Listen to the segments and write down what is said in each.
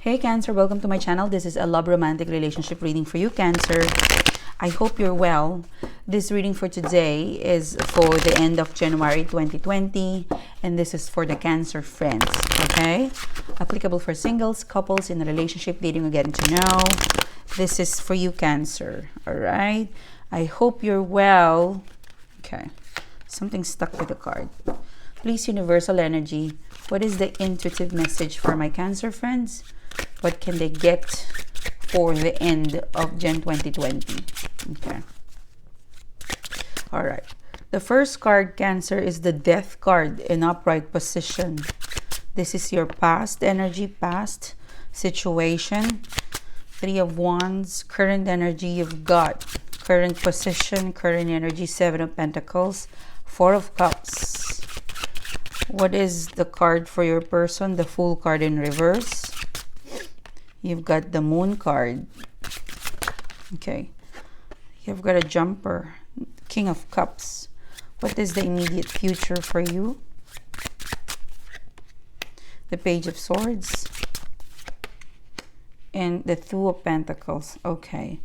Hey Cancer, welcome to my channel. This is a love romantic relationship reading for you, Cancer. I hope you're well. This reading for today is for the end of January 2020, and this is for the Cancer friends, okay? Applicable for singles, couples in a relationship, dating, or getting to know. This is for you, Cancer, all right? I hope you're well. Okay, something stuck with the card. Please, universal energy, what is the intuitive message for my Cancer friends? What can they get for the end of Jan 2020? Okay. All right. The first card, Cancer, is the Death card in upright position. This is your past energy, past situation. Three of Wands, current energy you've got. Current position, current energy, Seven of Pentacles, Four of Cups. What is the card for your person? The Fool card in reverse. You've got the Moon card. Okay. You've got a Jumper. King of Cups. What is the immediate future for you? The Page of Swords. And the Two of Pentacles. Okay.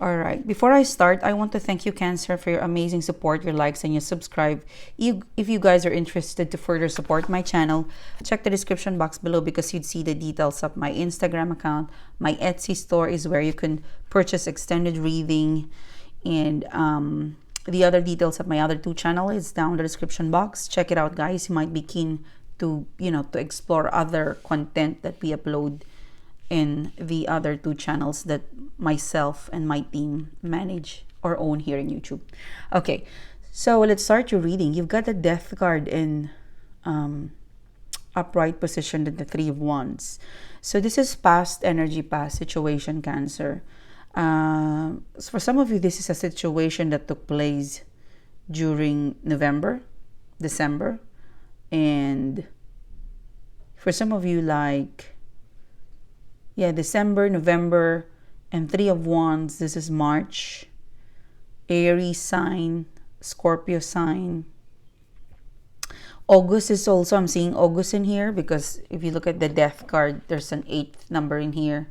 All right. Before I start, I want to thank you, Cancer, for your amazing support, your likes, and your subscribe. If you guys are interested to further support my channel, check the description box below because you'd see the details of my Instagram account. My Etsy store is where you can purchase extended reading, and the other details of my other two channels is down the description box. Check it out, guys. You might be keen to, to explore other content that we upload in the other two channels that myself and my team manage or own here in YouTube. Okay, so let's start your reading. You've got the Death card in upright position and the Three of Wands. So this is past energy, past situation, Cancer. So for some of you, this is a situation that took place during November, December, and for some of you, December, November, and Three of Wands, this is March. Aries sign, Scorpio sign. August is also, I'm seeing August in here because if you look at the Death card, there's an 8th number in here.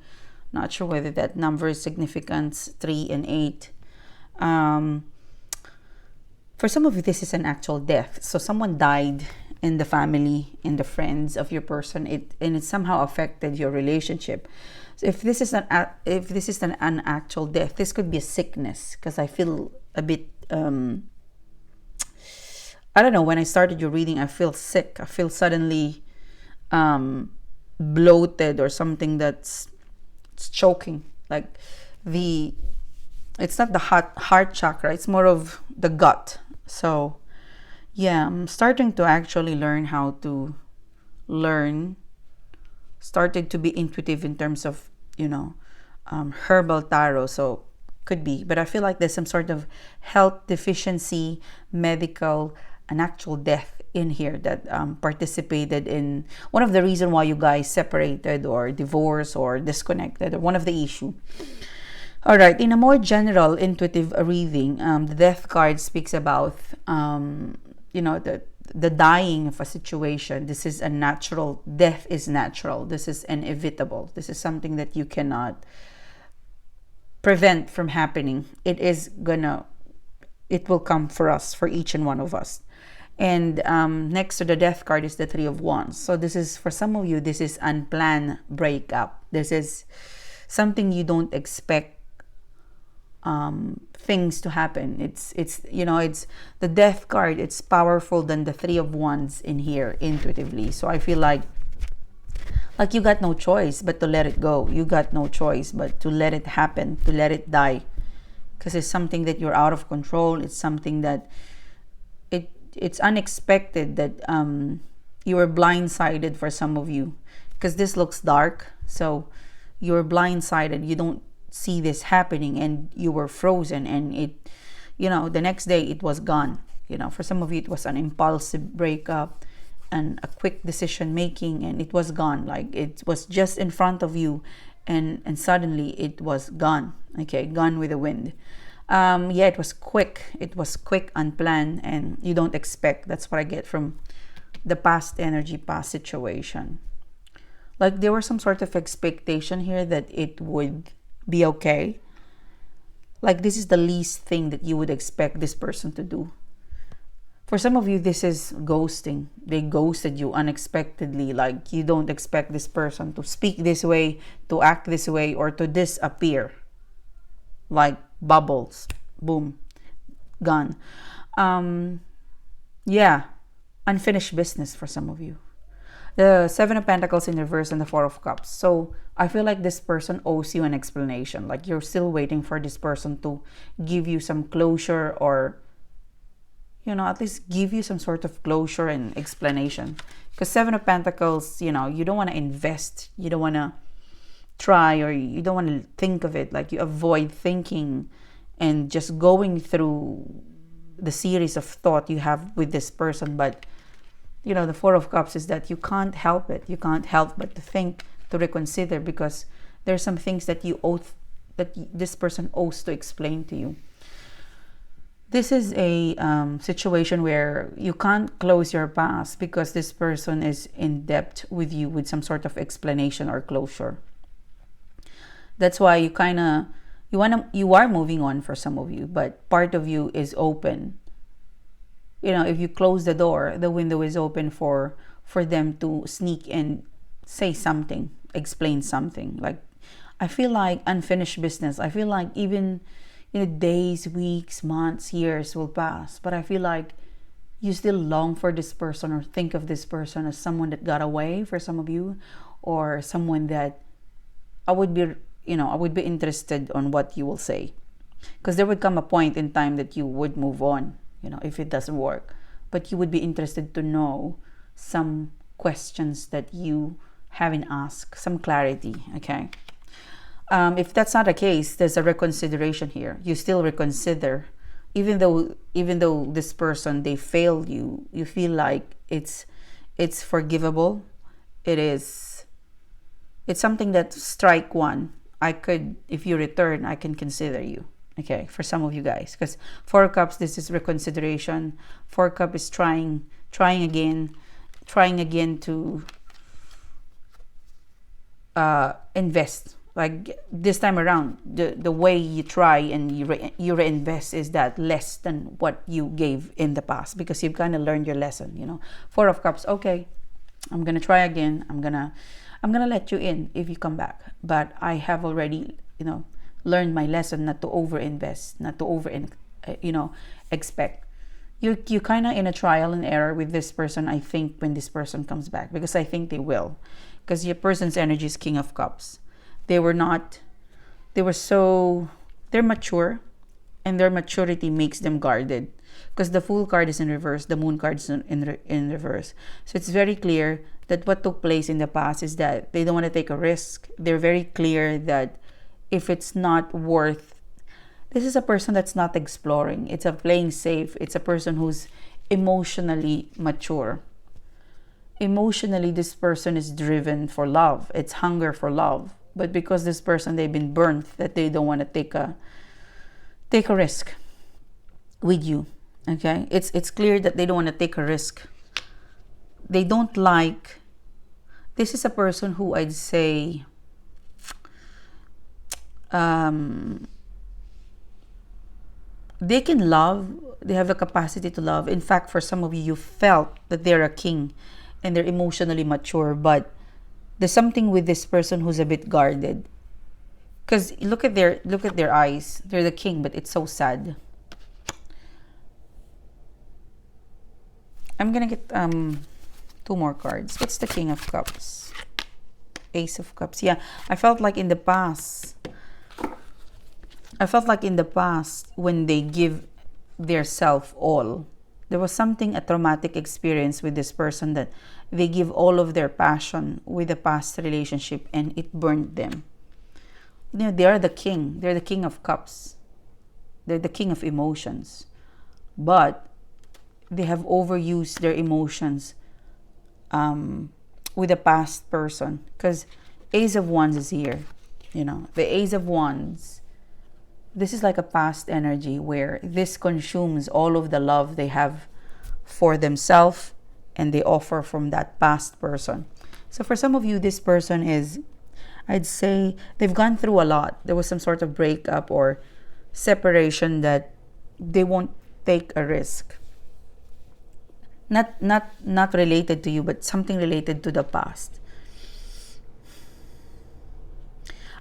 Not sure whether that number is significant, 3 and 8. For some of you, this is an actual death. So someone died in the family, in the friends of your person, and it somehow affected your relationship. So if this is an actual death, this could be a sickness, because I feel a bit I don't know, when I started your reading, I feel sick. I feel suddenly bloated or something it's choking. Like it's not the heart chakra, it's more of the gut. So yeah, I'm starting to actually learn how to started to be intuitive in terms of, herbal tarot. So could be, but I feel like there's some sort of health deficiency, medical, an actual death in here that participated in one of the reason why you guys separated or divorced or disconnected, or one of the issue. All right, in a more general intuitive reading, the Death card speaks about the dying of a situation. This is a natural death, is natural. This is inevitable. This is something that you cannot prevent from happening. It will come for us, for each and one of us. And next to the Death card is the Three of Wands. So this is, for some of you, this is unplanned breakup. This is something you don't expect things to happen. It's the Death card. It's powerful than the Three of Wands in here intuitively. So I feel like you got no choice but to let it go. You got no choice but to let it happen, to let it die, because it's something that you're out of control. It's something that it's unexpected that you were blindsided for some of you, because this looks dark. So you're blindsided. You don't see this happening and you were frozen, and the next day it was gone. For some of you, it was an impulsive breakup and a quick decision making, and it was gone. Like it was just in front of you, and suddenly it was gone. Okay, gone with the wind. It was quick, unplanned, and you don't expect. That's what I get from the past energy, past situation. Like there was some sort of expectation here that it would be okay. Like this is the least thing that you would expect this person to do. For some of you, this is ghosting. They ghosted you unexpectedly. Like you don't expect this person to speak this way, to act this way, or to disappear. Like bubbles. Boom. Gone. Yeah. Unfinished business for some of you. The Seven of Pentacles in reverse and the Four of Cups. So I feel like this person owes you an explanation. Like you're still waiting for this person to give you some closure, or at least give you some sort of closure and explanation. Because Seven of Pentacles, you don't want to invest. You don't want to try, or you don't want to think of it. Like you avoid thinking and just going through the series of thought you have with this person. But, the Four of Cups is that you can't help it. You can't help but to think, to reconsider, because there's some things that this person owes to explain to you. This is a situation where you can't close your past because this person is in debt with you with some sort of explanation or closure. That's why you are moving on for some of you, but part of you is open. If you close the door, the window is open for them to sneak and say something, explain something. Like I feel like unfinished business. I feel like even days, weeks, months, years will pass, but I feel like you still long for this person or think of this person as someone that got away for some of you, or someone that I would be interested on what you will say, because there would come a point in time that you would move on, if it doesn't work, but you would be interested to know some questions that you haven't asked, some clarity. Okay. If that's not the case, there's a reconsideration here. You still reconsider, even though this person, they failed you. You feel like it's forgivable. It's something that strike one. If you return, I can consider you. Okay, for some of you guys, because Four of Cups, this is reconsideration. Four of Cups is trying again to invest. Like this time around, the way you try and you reinvest is that less than what you gave in the past, because you've kind of learned your lesson. Four of Cups. Okay, I'm gonna try again. I'm gonna let you in if you come back, but I have already learned my lesson not to overinvest, not to expect. You kind of in a trial and error with this person. I think when this person comes back, because I think they will, because your person's energy is King of Cups. They're mature, and their maturity makes them guarded, because the Fool card is in reverse, the Moon card is in reverse. So it's very clear that what took place in the past is that they don't want to take a risk. They're very clear that if it's not worth, this is a person that's not exploring. It's a playing safe. It's a person who's emotionally mature. Emotionally, this person is driven for love. It's hunger for love. But because this person, they've been burnt, that they don't want to take a risk with you. Okay, it's clear that they don't want to take a risk. They don't like. This is a person who I'd say they can love. They have a capacity to love. In fact, for some of you, you felt that they're a king and they're emotionally mature, but there's something with this person who's a bit guarded. Because look at their eyes. They're the king, but it's so sad. I'm gonna get two more cards. What's the King of Cups? Ace of Cups. Yeah, I felt like in the past when they give their self all, there was a traumatic experience with this person, that they give all of their passion with a past relationship and it burned them. They are the king. They're the King of Cups. They're the king of emotions. But they have overused their emotions with a past person. Because Ace of Wands is here. The Ace of Wands, this is like a past energy where this consumes all of the love they have for themselves and they offer from that past person. So for some of you, this person is, I'd say, they've gone through a lot. There was some sort of breakup or separation that they won't take a risk. Not related to you, but something related to the past.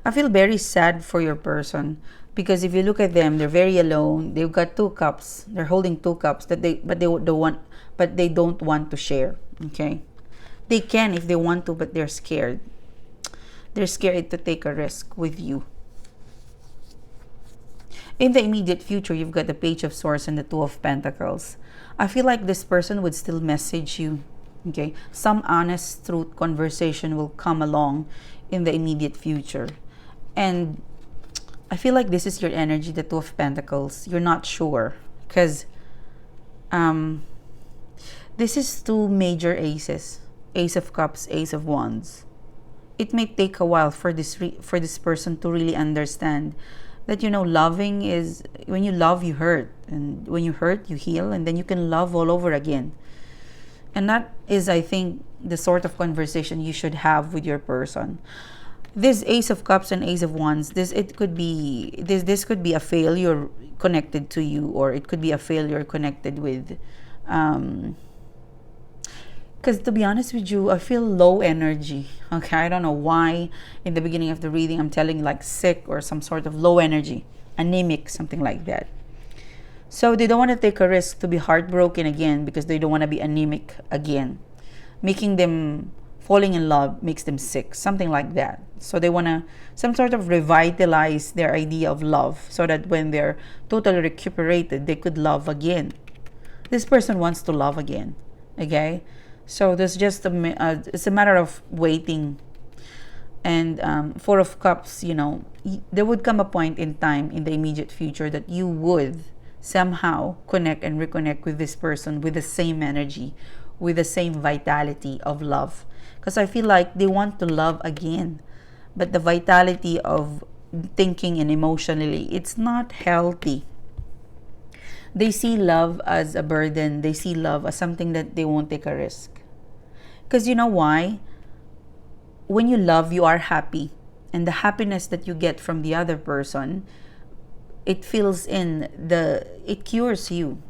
I feel very sad for your person, because if you look at them, they're very alone. They've got 2 cups. They're holding 2 cups that they don't want to share. Okay, they can if they want to, but they're scared. They're scared to take a risk with you. In the immediate future, you've got the Page of Swords and the 2 of Pentacles. I feel like this person would still message you. Okay, some honest truth conversation will come along in the immediate future. And I feel like this is your energy, the 2 of Pentacles. You're not sure, because this is 2 major aces. Ace of Cups, Ace of Wands. It may take a while for this person to really understand that, loving is, when you love, you hurt. And when you hurt, you heal. And then you can love all over again. And that is, I think, the sort of conversation you should have with your person. This Ace of Cups and Ace of Wands, this could be a failure connected to you, or it could be a failure connected with, because to be honest with you, I feel low energy. Okay, I don't know why in the beginning of the reading I'm telling you like sick or some sort of low energy, anemic, something like that. So they don't want to take a risk to be heartbroken again, because they don't want to be anemic again. Making them falling in love makes them sick, something like that. So they want to some sort of revitalize their idea of love, so that when they're totally recuperated, they could love again. This person wants to love again. Okay, so there's just it's a matter of waiting. And 4 of Cups, there would come a point in time in the immediate future that you would somehow connect and reconnect with this person with the same energy, with the same vitality of love. Because I feel like they want to love again, but the vitality of thinking and emotionally, it's not healthy. They see love as a burden. They see love as something that they won't take a risk. Because you know why? When you love, you are happy. And the happiness that you get from the other person, it cures you.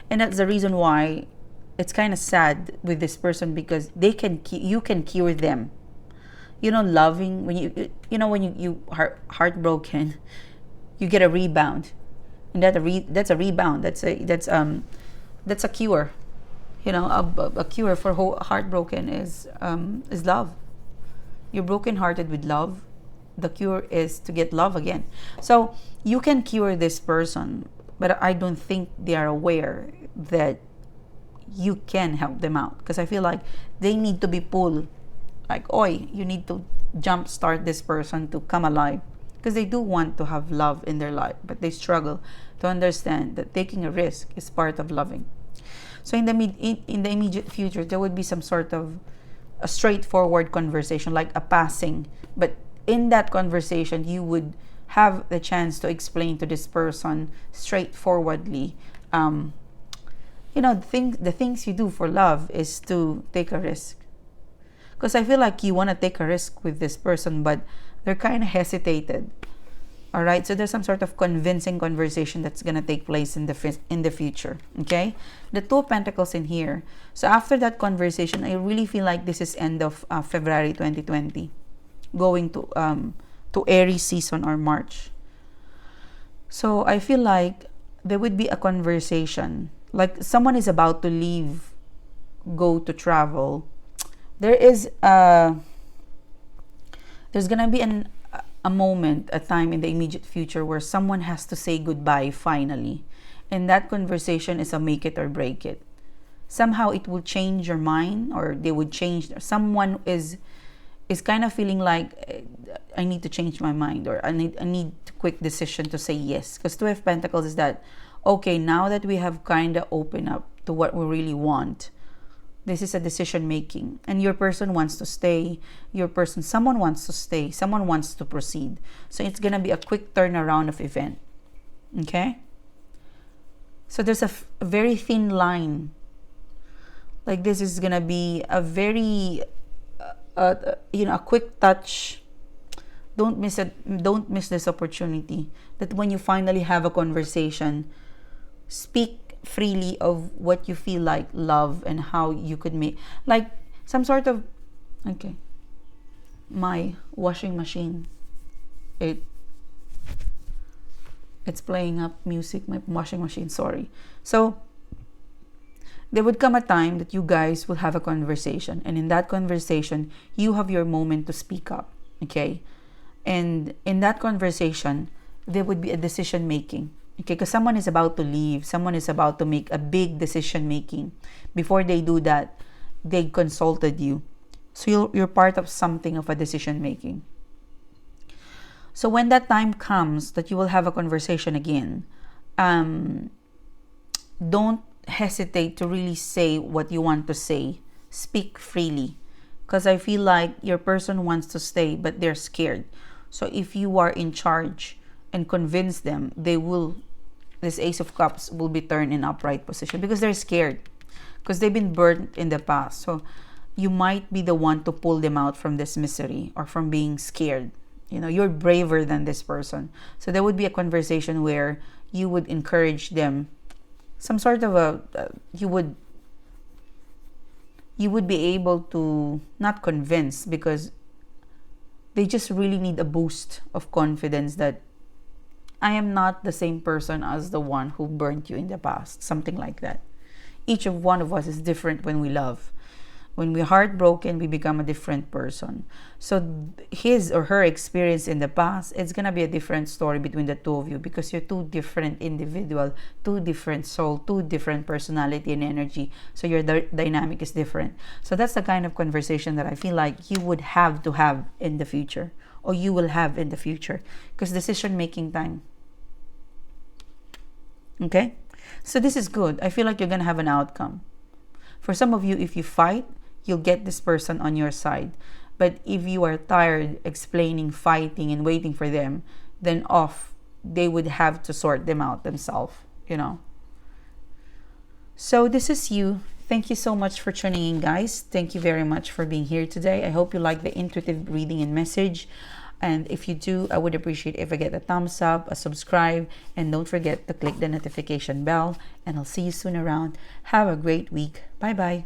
And that's the reason why it's kind of sad with this person, because you can cure them. Loving, when you heartbroken, you get a rebound. And that's a rebound. That's a cure. A cure for heartbroken is love. You're brokenhearted with love. The cure is to get love again. So you can cure this person, but I don't think they are aware that you can help them out, because I feel like they need to be pulled. Like, oi, you need to jumpstart this person to come alive, because they do want to have love in their life, but they struggle to understand that taking a risk is part of loving. So in the immediate future, there would be some sort of a straightforward conversation, like a passing. But in that conversation, you would have the chance to explain to this person straightforwardly, the things you do for love is to take a risk. Because I feel like you want to take a risk with this person, but they're kind of hesitated. All right, so there's some sort of convincing conversation that's going to take place in the future. Okay, the 2 of Pentacles in here. So after that conversation, I really feel like this is end of February 2020, going to Aries season or March. So I feel like there would be a conversation, like someone is about to leave, go to travel. There's gonna be a moment, a time in the immediate future where someone has to say goodbye finally. And that conversation is a make it or break it. Somehow it will change your mind, or they would change. Someone is kind of feeling like, I need to change my mind, or I need a quick decision to say yes. Because 2 of Pentacles is that, okay, now that we have kind of opened up to what we really want, this is a decision making, and your person wants to stay. Someone wants to stay. Someone wants to proceed. So it's gonna be a quick turnaround of event. Okay. So there's a very thin line. Like this is gonna be a very a quick touch. Don't miss it. Don't miss this opportunity. That when you finally have a conversation, speak freely of what you feel like love and how you could make like some sort of okay. My washing machine, it it's playing up music. My washing machine. Sorry. So there would come a time that you guys will have a conversation, and in that conversation you have your moment to speak up, okay? And in that conversation there would be a decision making, okay? Because someone is about to leave, someone is about to make a big decision making. Before they do that, they consulted you, so you're part of something of a decision making. So when that time comes that you will have a conversation again, don't hesitate to really say what you want to say. Speak freely, because I feel like your person wants to stay but they're scared. So if you are in charge and convince them, they will, this Ace of Cups will be turned in upright position because they're scared, because they've been burnt in the past. So you might be the one to pull them out from this misery or from being scared. You're braver than this person. So there would be a conversation where you would encourage them, some sort of you would be able to not convince, because they just really need a boost of confidence that I am not the same person as the one who burnt you in the past, something like that. Each of one of us is different when we love. When we're heartbroken, we become a different person. So his or her experience in the past, it's going to be a different story between the two of you, because you're two different individual, two different soul, two different personality and energy. So your dynamic is different. So that's the kind of conversation that I feel like you would have to have in the future, or you will have in the future, because decision making time. Okay? So this is good. I feel like you're going to have an outcome. For some of you, if you fight, you'll get this person on your side. But if you are tired explaining, fighting, and waiting for them, then they would have to sort them out themselves, So this is you. Thank you so much for tuning in, guys. Thank you very much for being here today. I hope you like the intuitive reading and message. And if you do, I would appreciate if I get a thumbs up, a subscribe, and don't forget to click the notification bell. And I'll see you soon around. Have a great week. Bye-bye.